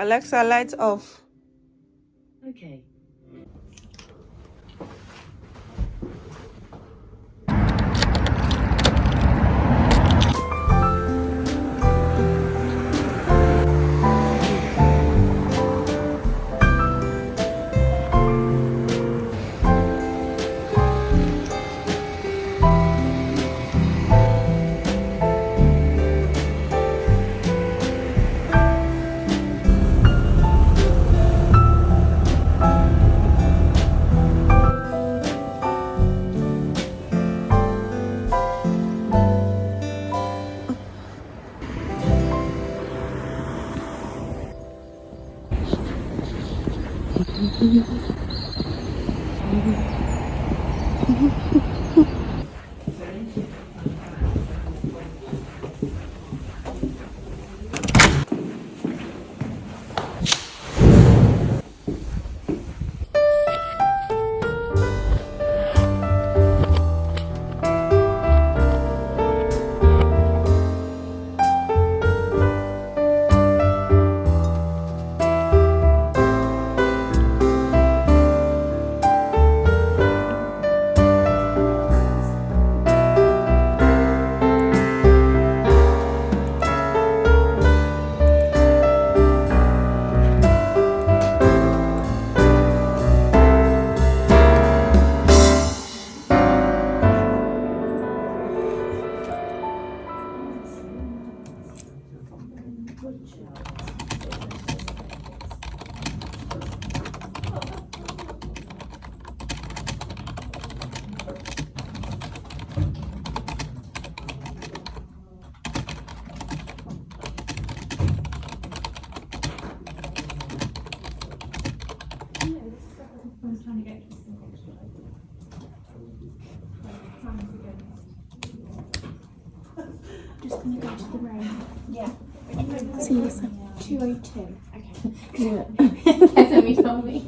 Alexa, lights off. Okay. Just gonna go to the room. Yeah. See you soon. 202. Okay. Yeah. That's what you told me.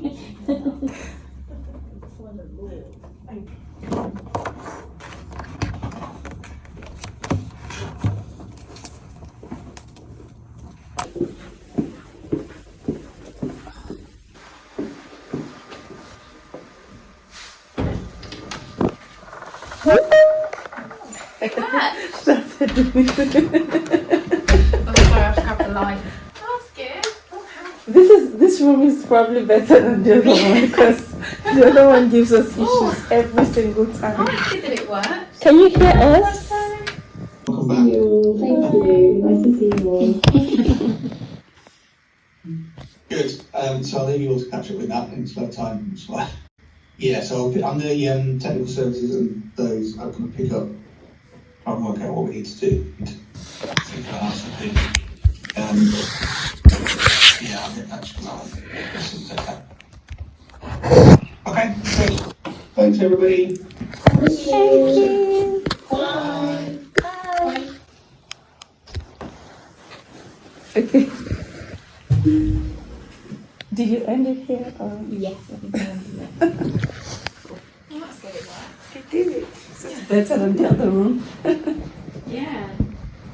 That's it. Oh, sorry, I've got the light. That's good. This room is probably better than the other one because the other one gives us issues every single time. Oh, did it work? Can you hear us? Welcome back. Thank you. Nice to see you all. Good. So I'll leave you all to catch up with that in slow time as well. Yeah, so on the technical services and those, I'm going to pick up and work out what we need to do. Yeah, I'll get back to that. Okay, good. Thanks, everybody. Thank you. Bye. Bye. Okay. Did you end it here or? Yes. Oh, that's good, it worked. It did. So it's better than the other room. Yeah.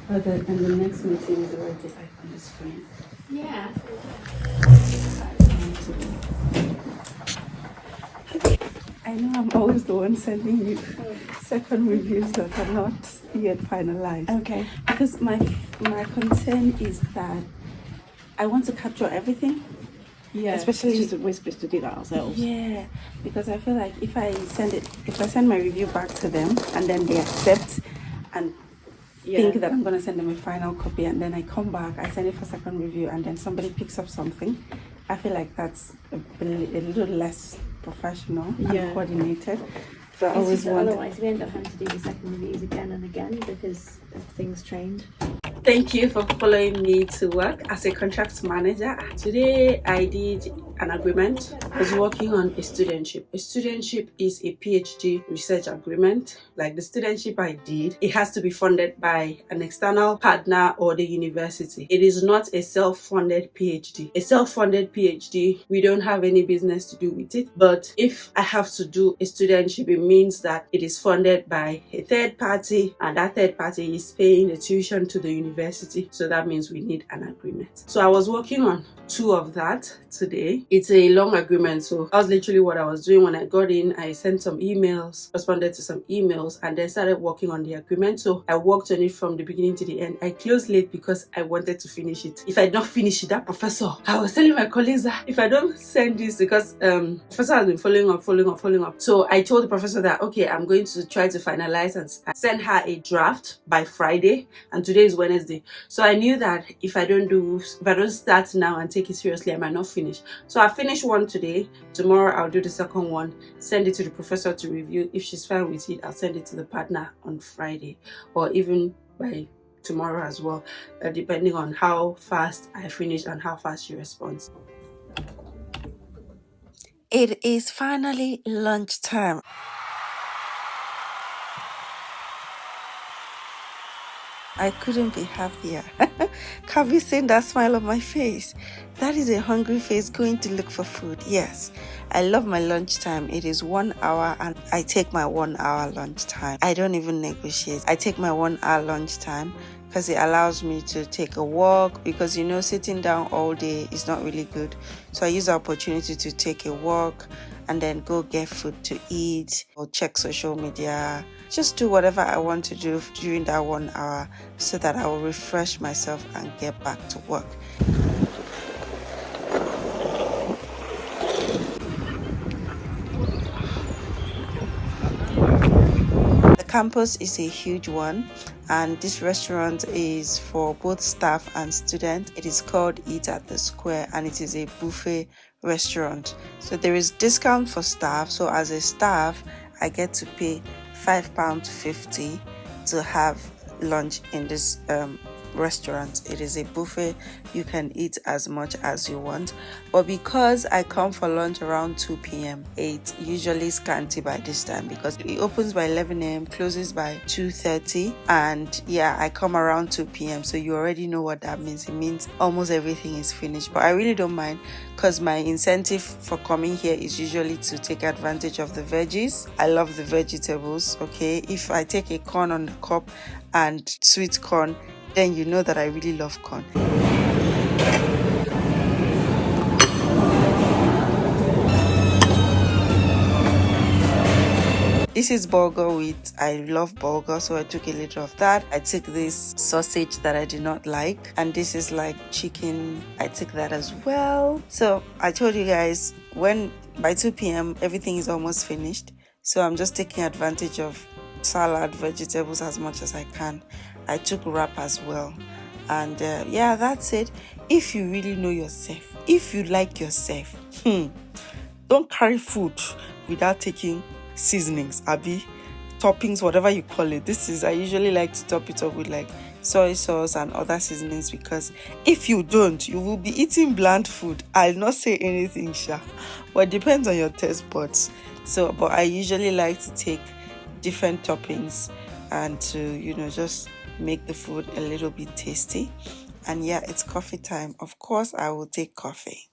And the next meeting is already on the screen. Yeah. I know I'm always the one sending you second reviews that are not yet finalized. Okay. Because my concern is that I want to capture everything. Yeah. Especially We're supposed to do that ourselves. yeah, because I feel like if I send my review back to them and then they accept and think that I'm gonna send them a final copy and then I come back, I send it for second review and then somebody picks up something, I feel like that's a little less professional and coordinated. So I always want. Otherwise, we end up having to do the second reviews again and again because things change. Thank you for following me to work as a contract manager. Today I did an agreement. I was working on a studentship. A studentship is a PhD research agreement. Like the studentship I did, it has to be funded by an external partner or the university. It is not a self-funded PhD. A self-funded PhD, we don't have any business to do with it. But if I have to do a studentship, it means that it is funded by a third party, and that third party is paying the tuition to the university. So that means we need an agreement. So I was working on 2 of that today. It's a long agreement, so that was literally what I was doing. When I got in, I sent some emails, responded to some emails, and then started working on the agreement. So I worked on it from the beginning to the end. I closed late because I wanted to finish it. If I don't finish it, that professor, I was telling my colleagues that if I don't send this, because professor has been following up. So I told the professor that, okay, I'm going to try to finalize and send her a draft by Friday, and today is Wednesday. So I knew that if I don't start now and take it seriously, I might not finish. So I finished one today. Tomorrow I'll do the second one, send it to the professor to review. If she's fine with it, I'll send it to the partner on Friday, or even by tomorrow as well, depending on how fast I finish and how fast she responds. It is finally lunchtime. I couldn't be happier. Have you seen that smile on my face? That is a hungry face going to look for food. Yes, I love my lunchtime. It is 1 hour and I take my 1 hour lunchtime. I don't even negotiate. I take my 1 hour lunchtime because it allows me to take a walk, because sitting down all day is not really good. So I use the opportunity to take a walk and then go get food to eat or check social media. Just do whatever I want to do during that 1 hour so that I will refresh myself and get back to work. The campus is a huge one, and this restaurant is for both staff and students. It is called Eat at the Square, and it is a buffet restaurant. So there is discount for staff. So as a staff, I get to pay £5.50 to have lunch in this restaurant. It is a buffet. You can eat as much as you want, but because I come for lunch around 2 p.m, it's usually scanty by this time, because it opens by 11 a.m, closes by 2:30, and yeah, I come around 2 p.m, so you already know what that means. It means almost everything is finished, but I really don't mind, because my incentive for coming here is usually to take advantage of the veggies. I love the vegetables. Okay, if I take a corn on the cob and sweet corn, then you know that I really love corn. This is bulgur wheat. I love bulgur, so I took a little of that. I took this sausage that I did not like, and this is like chicken. I took that as well. So I told you guys, when by 2 p.m. everything is almost finished, so I'm just taking advantage of salad, vegetables as much as I can. I took wrap as well, and yeah, that's it. If you really know yourself, if you like yourself, don't carry food without taking seasonings, toppings, whatever you call it. I usually like to top it up with like soy sauce and other seasonings, because if you don't, you will be eating bland food. I'll not say anything, but it depends on your taste buds. So, but I usually like to take different toppings and to just make the food a little bit tasty. And yeah, it's coffee time. Of course I will take coffee.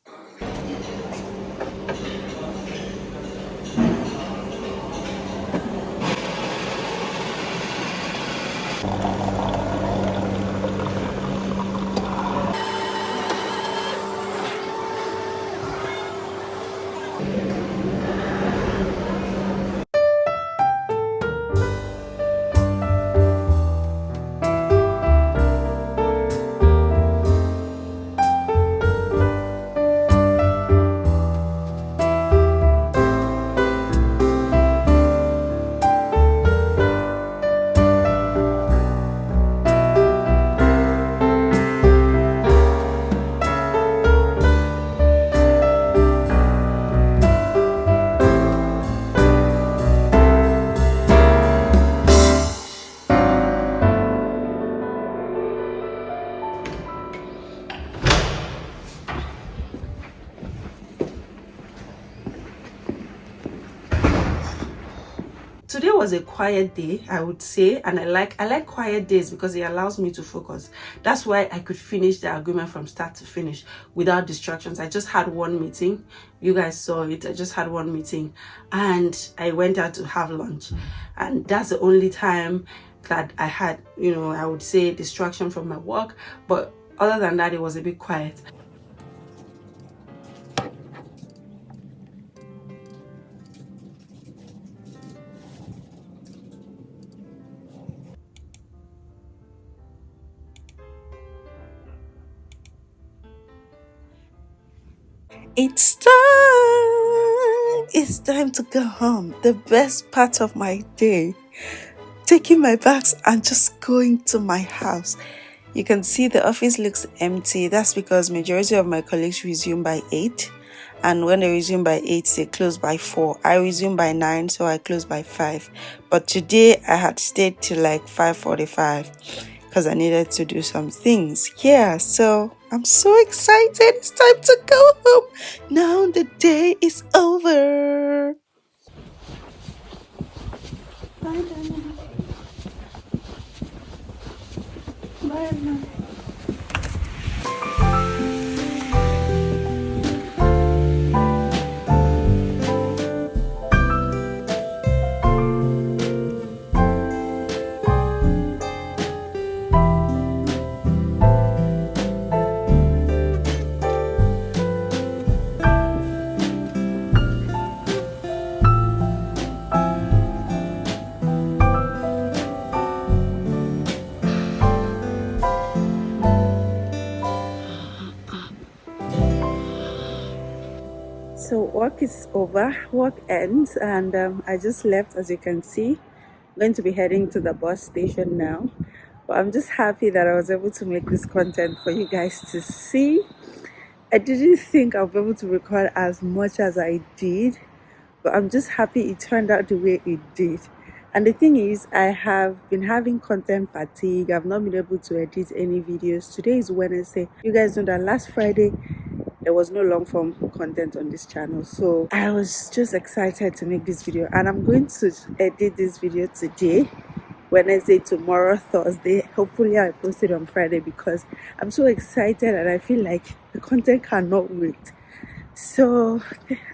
today was a quiet day, I would say, and I like quiet days because it allows me to focus. That's why I could finish the agreement from start to finish without distractions. I just had one meeting. You guys saw it. I just had one meeting and I went out to have lunch, and that's the only time that I had, you know, I would say distraction from my work. But other than that, it was a bit quiet. It's time! It's time to go home. The best part of my day. Taking my bags and just going to my house. You can see the office looks empty. That's because majority of my colleagues resume by 8. And when they resume by 8, they close by 4. I resume by 9, so I close by 5. But today I had stayed till like 5:45 because I needed to do some things. Yeah, so I'm so excited. It's time to go home. Now the day is over. Bye, Dana. Bye, Anna. So work is over, work ends, and I just left. As you can see, I'm going to be heading to the bus station now, but I'm just happy that I was able to make this content for you guys to see. I didn't think I'll be able to record as much as I did, but I'm just happy it turned out the way it did. And the thing is, I have been having content fatigue. I've not been able to edit any videos. Today is Wednesday. You guys know that last Friday there was no long form content on this channel, so I was just excited to make this video, and I'm going to edit this video today, Wednesday, tomorrow, Thursday. Hopefully I'll post it on Friday because I'm so excited and I feel like the content cannot wait. So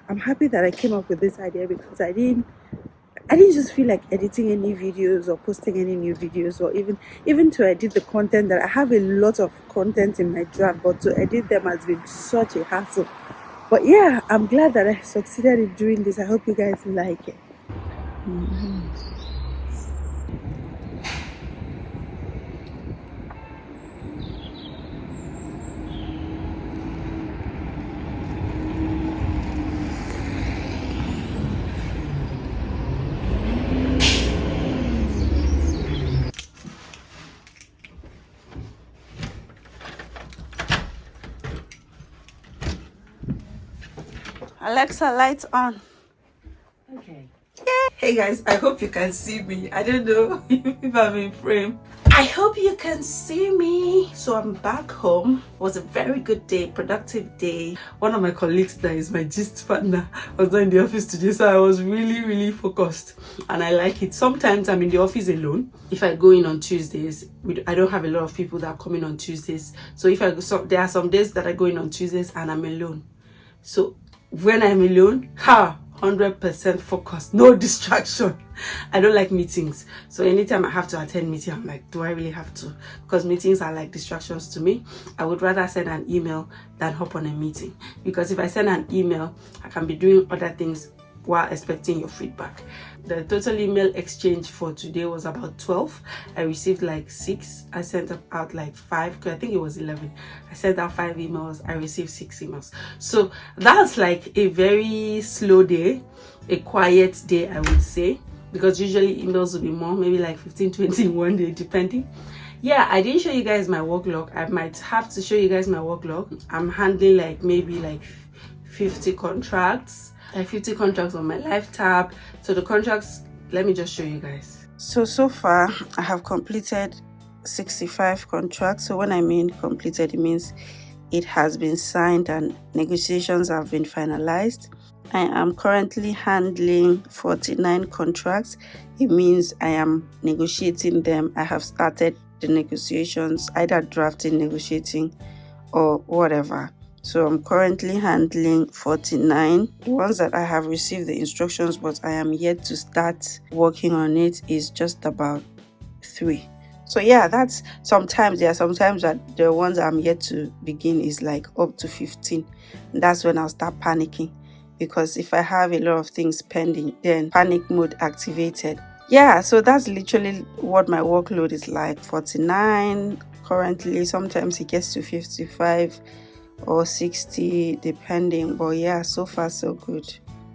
I'm happy that I came up with this idea because I didn't just feel like editing any videos or posting any new videos, or even to edit the content. That I have a lot of content in my draft, but to edit them has been such a hassle. But yeah, I'm glad that I succeeded in doing this. I hope you guys like it. Alexa, lights on. Okay. Hey guys, I hope you can see me. I don't know if I'm in frame. I hope you can see me. So I'm back home. It was a very good day, productive day. One of my colleagues that is my gist partner was not in the office today, so I was really focused, and I like it. Sometimes I'm in the office alone. If I go in on Tuesdays, I don't have a lot of people that come in on Tuesdays. So there are some days that I go in on Tuesdays and I'm alone. So when I'm alone, 100% focus, no distraction. I don't like meetings, so anytime I have to attend meeting, I'm like, do I really have to? Because meetings are like distractions to me. I would rather send an email than hop on a meeting, because if I send an email, I can be doing other things while expecting your feedback. The total email exchange for today was about 12. I received like 6. I sent out like 5, because I think it was 11. I sent out 5 emails. I received 6 emails. So that's like a very slow day, a quiet day, I would say, because usually emails will be more, maybe like 15-20 in one day, depending. Yeah, I didn't show you guys my work log. I might have to show you guys my work log. I'm handling like maybe like 50 contracts. Like 50 contracts on my live tab. So the contracts, let me just show you guys. So far I have completed 65 contracts. So when I mean completed, it means it has been signed and negotiations have been finalized. I am currently handling 49 contracts. it means I am negotiating them. I have started the negotiations, either drafting, negotiating, or whatever. So I'm currently handling 49. The ones that I have received the instructions, but I am yet to start working on it, is just about 3. So yeah, that's sometimes that the ones I'm yet to begin is like up to 15. That's when I'll start panicking, because if I have a lot of things pending, then panic mode activated. Yeah, so that's literally what my workload is like. 49 currently. Sometimes it gets to 55 or 60 depending, but yeah, so far so good.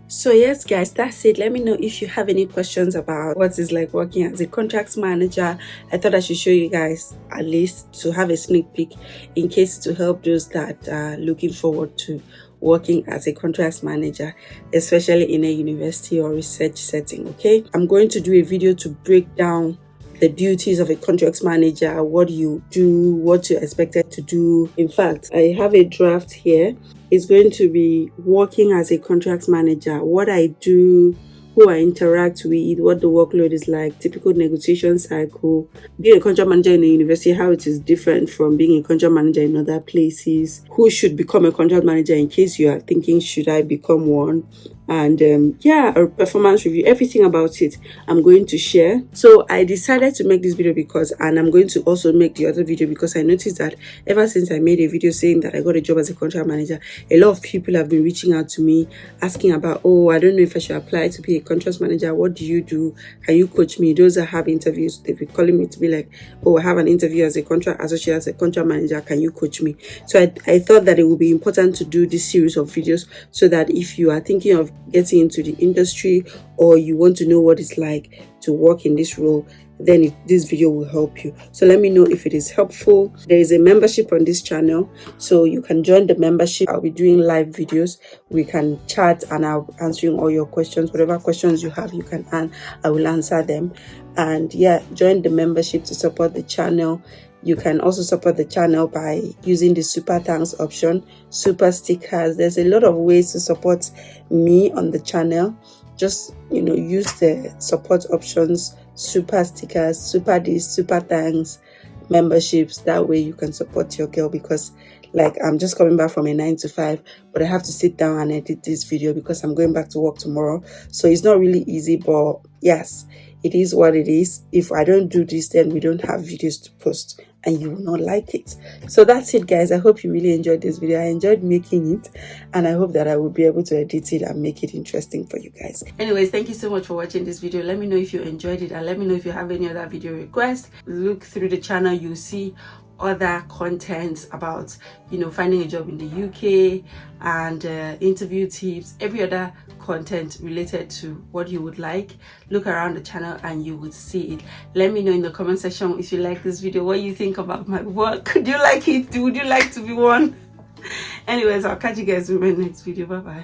So yes guys, that's it. Let me know if you have any questions about what it's like working as a contracts manager. I thought I should show you guys, at least to have a sneak peek, in case to help those that are looking forward to working as a contracts manager, especially in a university or research setting. Okay, I'm going to do a video to break down the duties of a contracts manager, what you do, what you're expected to do. In fact, I have a draft here. It's going to be working as a contracts manager, what I do, who I interact with, what the workload is like, typical negotiation cycle, being a contract manager in a university, how it is different from being a contract manager in other places, who should become a contract manager in case you are thinking, should I become one? And yeah, a performance review, everything about it I'm going to share. So I decided to make this video because, and I'm going to also make the other video because I noticed that ever since I made a video saying that I got a job as a contract manager, a lot of people have been reaching out to me asking about, oh, I don't know if I should apply to be a contract manager. What do you do? Can you coach me? Those that have interviews, they've been calling me to be like, oh, I have an interview as a contract associate, as a contract manager. Can you coach me? So I thought that it would be important to do this series of videos so that if you are thinking of getting into the industry or you want to know what it's like to work in this role, then this video will help you. So let me know if it is helpful. There is a membership on this channel, so you can join the membership. I'll be doing live videos. We can chat and I'll be answering all your questions. Whatever questions you have, you can, and I will answer them. And yeah, join the membership to support the channel. You can also support the channel by using the super thanks option, super stickers. There's a lot of ways to support me on the channel. Just, use the support options, super stickers, super this, super thanks, memberships. That way you can support your girl, because like I'm just coming back from a 9 to 5, but I have to sit down and edit this video because I'm going back to work tomorrow. So it's not really easy, but yes, it is what it is. If I don't do this, then we don't have videos to post and you will not like it. So that's it guys. I hope you really enjoyed this video. I enjoyed making it and I hope that I will be able to edit it and make it interesting for you guys. Anyways, thank you so much for watching this video. Let me know if you enjoyed it and let me know if you have any other video requests. Look through the channel, you'll see other content about finding a job in the UK and interview tips, every other content related to what you would like. Look around the channel and you would see it. Let me know in the comment section if you like this video, what you think about my work. Do you like it? Would you like to be one? Anyways, I'll catch you guys in my next video. Bye bye.